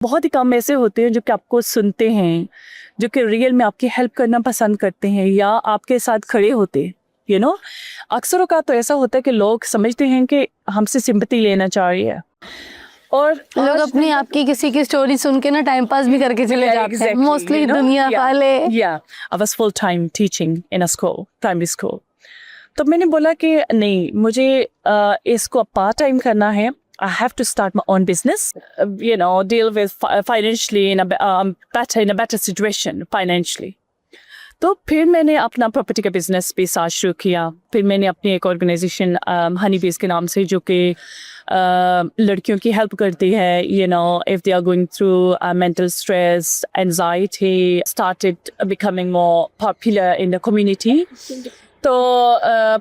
बहुत ही कम ऐसे होते हैं जो कि आपको सुनते हैं, जो कि रियल में आपकी हेल्प करना पसंद करते हैं या आपके साथ खड़े होते हैं। अक्सर औक़ात तो ऐसा होता है कि लोग समझते हैं कि हमसे सिंपैथी लेना चाह रही है, और लोग अपनी आपकी किसी की स्टोरी सुन के ना टाइम पास भी करके चले जाते हैं मोस्टली दुनिया वाले। I was full time teaching in a school, primary school. तो मैंने बोला कि नहीं, मुझे इसको पार्ट टाइम करना है. I have to start my own business, deal with financially in a better situation financially. तो फिर मैंने अपना प्रॉपर्टी का बिजनेस भी साथ शुरू किया. फिर मैंने अपनी एक ऑर्गेनाइजेशन हनी बीज के नाम से, जो कि लड़कियों की हेल्प करती है, if they are going through mental stress, anxiety, started becoming more popular in the community. तो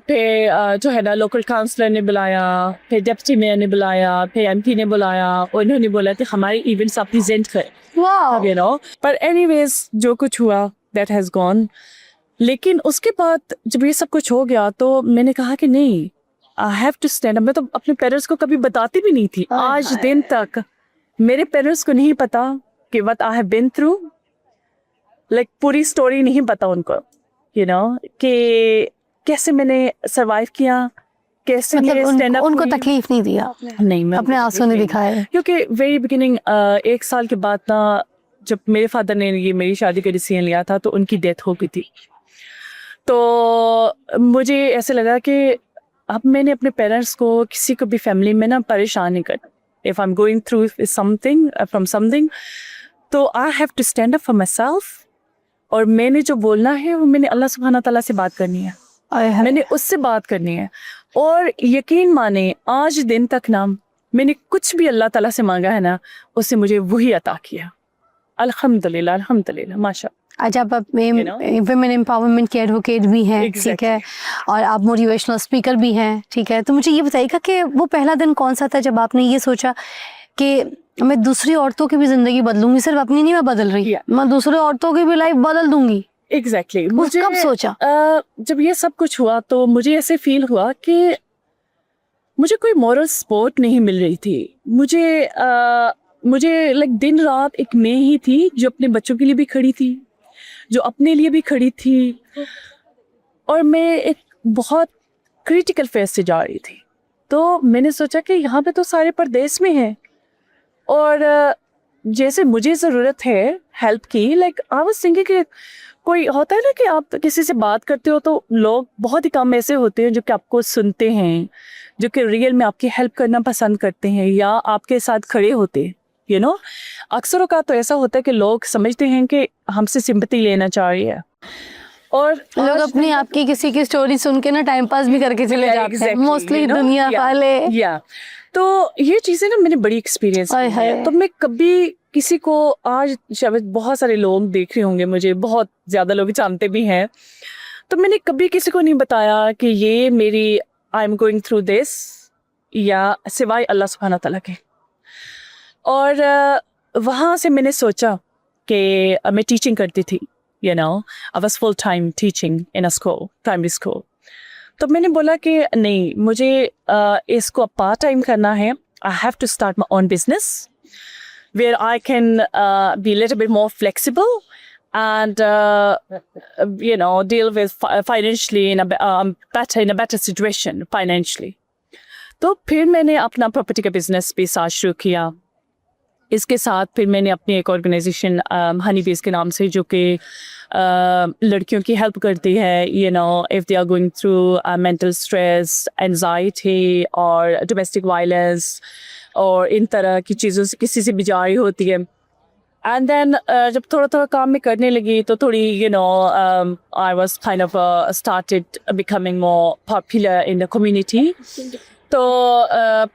फिर जो है ना, लोकल काउंसलर ने बुलाया, फिर डिप्टी मेयर ने बुलाया, फिर एमपी ने बुलाया, और उन्होंने बोला कि हमारे इवेंट्स आप प्रेजेंट करें. पर एनीवेज जो कुछ हुआ दैट हैज़ गॉन. लेकिन उसके बाद जब ये सब कुछ हो गया तो मैंने कहा कि नहीं, I have to stand up. मैं तो अपने पेरेंट्स को कभी बताती भी नहीं थी. आज दिन तक मेरे पेरेंट्स को नहीं पता कि what I have been through. पूरी स्टोरी नहीं पता उनको, कि कैसे मैंने सरवाइव किया, कैसे मेरे स्टैंड अप. उनको तकलीफ नहीं दिया नहीं, मैं अपने आंसू नहीं दिखाए. क्योंकि वेरी बिगिनिंग 1 साल के बाद ना, जब मेरे फादर ने ये मेरी शादी का डिसीजन लिया था तो उनकी डेथ हो गई थी. तो मुझे ऐसे लगा कि अब मैंने अपने पेरेंट्स को, किसी को भी फैमिली में ना परेशान नहीं करना. If I am going through something from something, तो I have to stand up for myself. और मैंने जो बोलना है वो मैंने अल्लाह सुब्हाना ताला से बात करनी है. मैंने उससे बात करनी है. और यकीन माने, आज दिन तक ना मैंने कुछ भी अल्लाह ताला से मांगा है ना, उससे मुझे वही अता किया. अल्हम्दुलिल्लाह, अल्हम्दुलिल्लाह, माशा. आज आप विमेन एम्पावरमेंट के एडवोकेट भी हैं, ठीक है, और आप मोटिवेशनल स्पीकर भी हैं, ठीक है. तो मुझे ये बताइएगा कि वो पहला दिन कौन सा था जब आपने ये सोचा कि मैं दूसरी औरतों की भी जिंदगी बदलूंगी, सिर्फ अपनी नहीं मैं बदल रही, मैं दूसरे औरतों की भी लाइफ बदल दूंगी. एग्जैक्टली. मुझे कब सोचा? जब ये सब कुछ हुआ तो मुझे ऐसे फील हुआ कि मुझे कोई मॉरल सपोर्ट नहीं मिल रही थी. मुझे दिन रात एक मैं ही थी जो अपने बच्चों के लिए भी खड़ी थी, जो अपने लिए भी खड़ी थी, और मैं एक बहुत क्रिटिकल फेज से जा रही थी. तो मैंने सोचा कि यहाँ पे तो सारे परदेश में हैं, और जैसे मुझे ज़रूरत है हेल्प की, आई वाज थिंकिंग कि कोई होता है ना कि आप किसी से बात करते हो तो लोग बहुत ही कम ऐसे होते हैं जो कि आपको सुनते हैं, जो कि रियल में आपकी हेल्प करना पसंद करते हैं या आपके साथ खड़े होते हैं. अक्सर औक़ात तो ऐसा होता है कि लोग समझते हैं कि हमसे सिंपैथी लेना चाह रही है, और लोग अपनी आपकी किसी की स्टोरी सुन के ना टाइम पास भी करके चले जाते हैं मोस्टली दुनिया वाले. तो ये चीज़ें ना मैंने बड़ी एक्सपीरियंस की है. तो मैं कभी किसी को, आज शायद बहुत सारे लोग देख रहे होंगे मुझे, बहुत ज़्यादा लोग जानते भी हैं, तो मैंने कभी किसी को नहीं बताया कि ये मेरी आई एम गोइंग थ्रू दिस, या सिवाय अल्लाह सुब्हाना ताला के. और वहाँ से मैंने सोचा कि मैं टीचिंग करती थी, I was full time teaching in a school, primary school. तो मैंने बोला कि नहीं, मुझे इसको पार्ट टाइम करना है. I have to start my own business where I can be a little bit more flexible and deal with financially in a better situation financially. तो फिर मैंने अपना प्रॉपर्टी का बिजनेस भी साथ शुरू किया. इसके साथ फिर मैंने अपनी एक ऑर्गेनाइजेशन हनी बीज के नाम से, जो कि लड़कियों की हेल्प करती है, if they are going through mental stress, anxiety और domestic violence और इन तरह की चीज़ों से किसी से भी जा रही होती है. एंड देन जब थोड़ा थोड़ा काम में करने लगी तो थोड़ी I was kind of started becoming more popular in the community. तो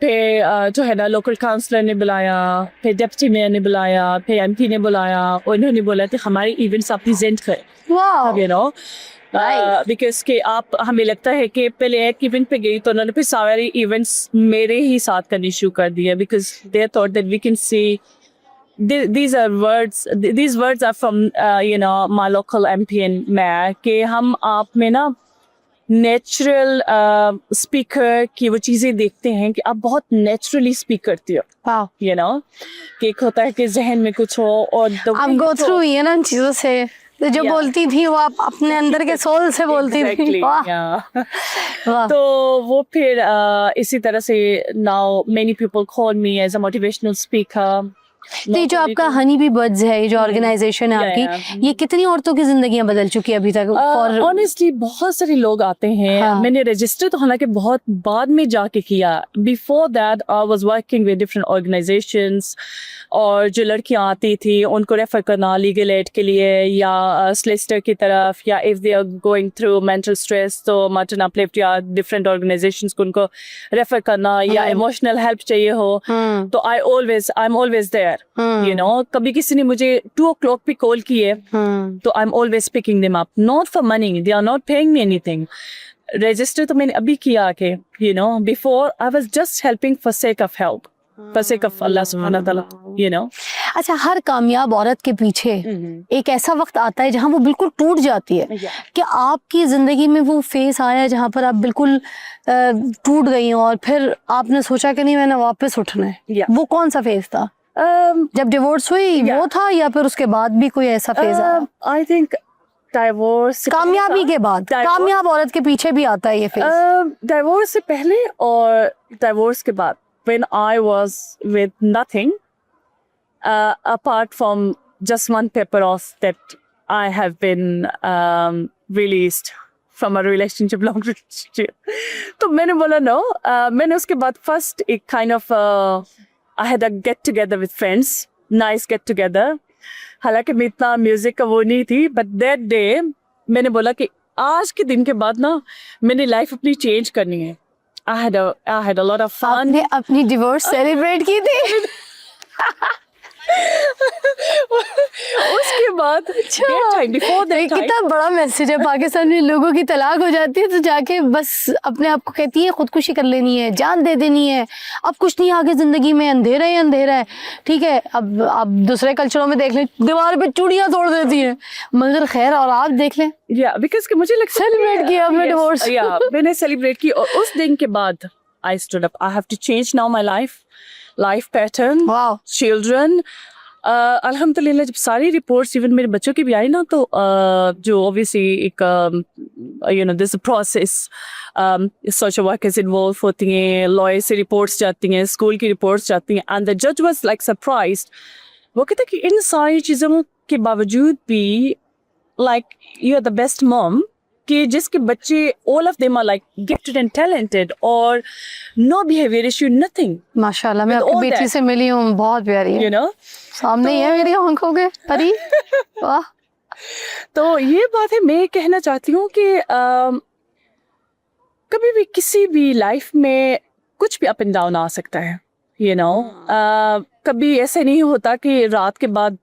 फिर जो है ना, लोकल काउंसलर ने बुलाया, फिर डिप्टी मेयर ने बुलाया, फिर एमपी ने बुलाया, और उन्होंने बोला कि हमारे इवेंट्स आप प्रेजेंट करें. बिकॉज कि आप, हमें लगता है कि पहले एक इवेंट पे गई तो उन्होंने फिर सारे इवेंट्स मेरे ही साथ करने शुरू कर दिए, because they thought that we can see these words are from my local MP and mayor, कि हम आप में ना नेचुरल स्पीकर की वो चीज़ें देखते हैं कि आप बहुत नेचुरली स्पीक करती हो, वाह, यू नो, कि एक होता है कि जहन में कुछ हो और आप गो थ्रू हुई है ना इन चीजों से, तो जो Yeah. बोलती थी वो आप अपने अंदर के सोल से बोलती थी। वाह, वाह। तो वो फिर इसी तरह से now many people call me as a motivational speaker. तो ये जो आपका हनी बी बर्ड्स है, ये जो ऑर्गेनाइजेशन है आपकी, ये कितनी औरतों की जिंदगियां बदल चुकी है अभी तक? और ऑनेस्टली बहुत सारे लोग आते हैं। हाँ। मैंने रजिस्टर तो हालांकि बहुत बाद में जाके किया। Before that I was working with different organisations, और जो लड़कियां आती थी उनको रेफर करना लीगल एड के लिए या सोलिसिटर की तरफ, या if they are going through mental stress तो मर्टन अपलिफ्ट या डिफरेंट ऑर्गेनाइजेशंस को उनको रेफर करना, या इमोशनल हेल्प चाहिए हो तो I am always there, you know. कभी किसी ने मुझे 2 o'clock पे कॉल किए तो I am always picking them up, not for money, they are not paying me anything. Register तो मैंने अभी किया कि you know before I was just helping for sake of help, for sake of अल्लाह सुब्हानहू व तआला, यू नो। अच्छा, हर कामयाब औरत के पीछे एक ऐसा वक्त आता है जहाँ वो बिल्कुल टूट जाती है। कि आपकी जिंदगी में वो फेस आया जहाँ पर आप बिल्कुल टूट गई हो और फिर आपने सोचा कि नहीं मैंने वापस उठना है? वो कौन सा फेस था? जब डिवोर्स हुई वो था, या फिर उसके बाद भी कोई ऐसा फेज आया? आई थिंक डाइवोर्स, कामयाबी के बाद, कामयाब औरत के पीछे भी आता है ये फेज। डाइवोर्स से पहले और डाइवोर्स के बाद, when I was with nothing apart from just one paper off that I have been released from a relationship, long relationship. तो मैंने बोला no. मैंने उसके बाद first एक kind of I had a get together with friends, nice get together. हालांकि मैं इतना म्यूजिक का वो नहीं थी, but that day मैंने बोला कि आज के दिन के बाद ना मैंने लाइफ अपनी चेंज करनी है। I had a lot of fun. आपने अपनी डिवोर्स सेलिब्रेट की थी? उसके बाद कितना बड़ा मैसेज है। पाकिस्तान में लोगों की तलाक हो जाती है तो जाके बस अपने आप को कहती है खुदकुशी कर लेनी है, जान दे देनी है, अब कुछ नहीं आगे जिंदगी में, अंधेरा ही अंधेरा है। ठीक है, अब दूसरे कल्चरों में देख लें दीवार पे चूड़ियां तोड़ देती हैं, मगर खैर और आप देख लें। बिकॉज कि मुझे लगता सेलिब्रेट किया आपने डिवोर्स। मैंने सेलिब्रेट की, और उस दिन के बाद I stood up, I have to change now my life pattern, children. अल्हम्दुलिल्लाह जब सारी रिपोर्ट्स इवन मेरे बच्चों की भी आई ना, तो जो ऑब्वियसली एक you know this process, social workers involve होती हैं, लॉयर से रिपोर्ट्स जाती हैं, स्कूल की रिपोर्ट्स जाती हैं, एंड द जज वाज लाइक सरप्राइज्ड। वो कहते कि इन सारी चीज़ों के बावजूद भी like you are the best mom, कि जिसके बच्चे all of them are like gifted and talented और no behavior issue, nothing. माशाल्लाह, मैं आपकी बेटी से मिली हूँ, बहुत प्यारी है, you know? सामने ही है मेरी आंखों के परी। वाह। तो ये बात है, मैं कहना चाहती हूँ कि कभी भी किसी भी लाइफ में कुछ भी अप एंड डाउन आ सकता है, you know? कभी ऐसे नहीं होता कि रात के बाद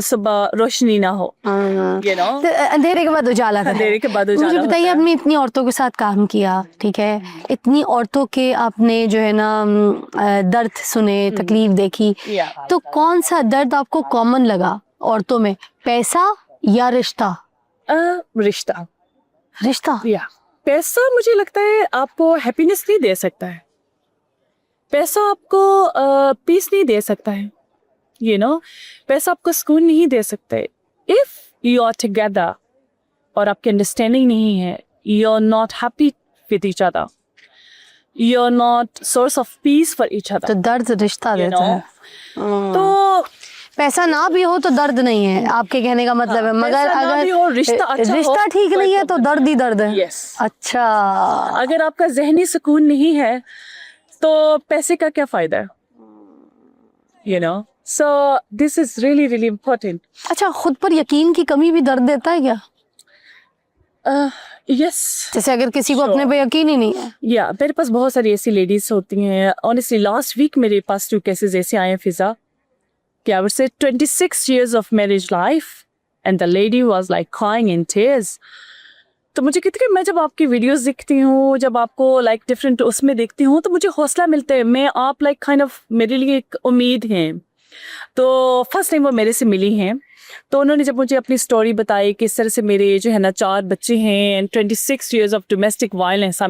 सुबह रोशनी ना हो, you know? तो अंधेरे के बाद उजाला है। अंधेरे के बाद उजाला। मुझे बताइए, आपने इतनी औरतों के साथ काम किया, ठीक है, इतनी औरतों के आपने जो है ना दर्द सुने, तकलीफ देखी, तो कौन सा दर्द आपको कॉमन लगा औरतों में, पैसा या रिश्ता? रिश्ता। रिश्ता? पैसा मुझे लगता है आपको हैप्पीनेस नहीं दे सकता है, पैसा आपको पीस नहीं दे सकता है, यू नो, पैसा आपको सुकून नहीं दे सकता है। इफ यू आर टुगेदर और आपकी अंडरस्टैंडिंग नहीं है, you are not happy with each other, you are not source of peace for each other. तो दर्द रिश्ता देता है। तो पैसा ना भी हो तो दर्द नहीं है, आपके कहने का मतलब है, मगर अगर रिश्ता ठीक नहीं है तो दर्द ही दर्द है। अच्छा, अगर आपका जहनी सुकून नहीं है तो पैसे का क्या फायदा है, you know? So this is really really important. अच्छा, खुद पर यकीन की कमी भी दर्द देता है क्या? Yes. जैसे अगर किसी को अपने पे यकीन ही नहीं है। मेरे पास बहुत सारी ऐसी लेडीज होती हैं। ऑनेस्टली लास्ट वीक मेरे पास 2 केसेस ऐसे आए हैं फिजा, कि I would say 26 years of marriage life and the lady was like crying in tears. तो मुझे कहती है, मैं जब आपकी वीडियोस देखती हूँ, जब आपको लाइक डिफरेंट उसमें देखती हूँ, तो मुझे हौसला मिलता है, मैं आप लाइक काइंड ऑफ मेरे लिए एक उम्मीद हैं। तो फर्स्ट टाइम वो मेरे से मिली हैं, तो उन्होंने जब मुझे अपनी स्टोरी बताई कि इस तरह से मेरे जो है ना 4 बच्चे हैं and 26 years of domestic violence I'm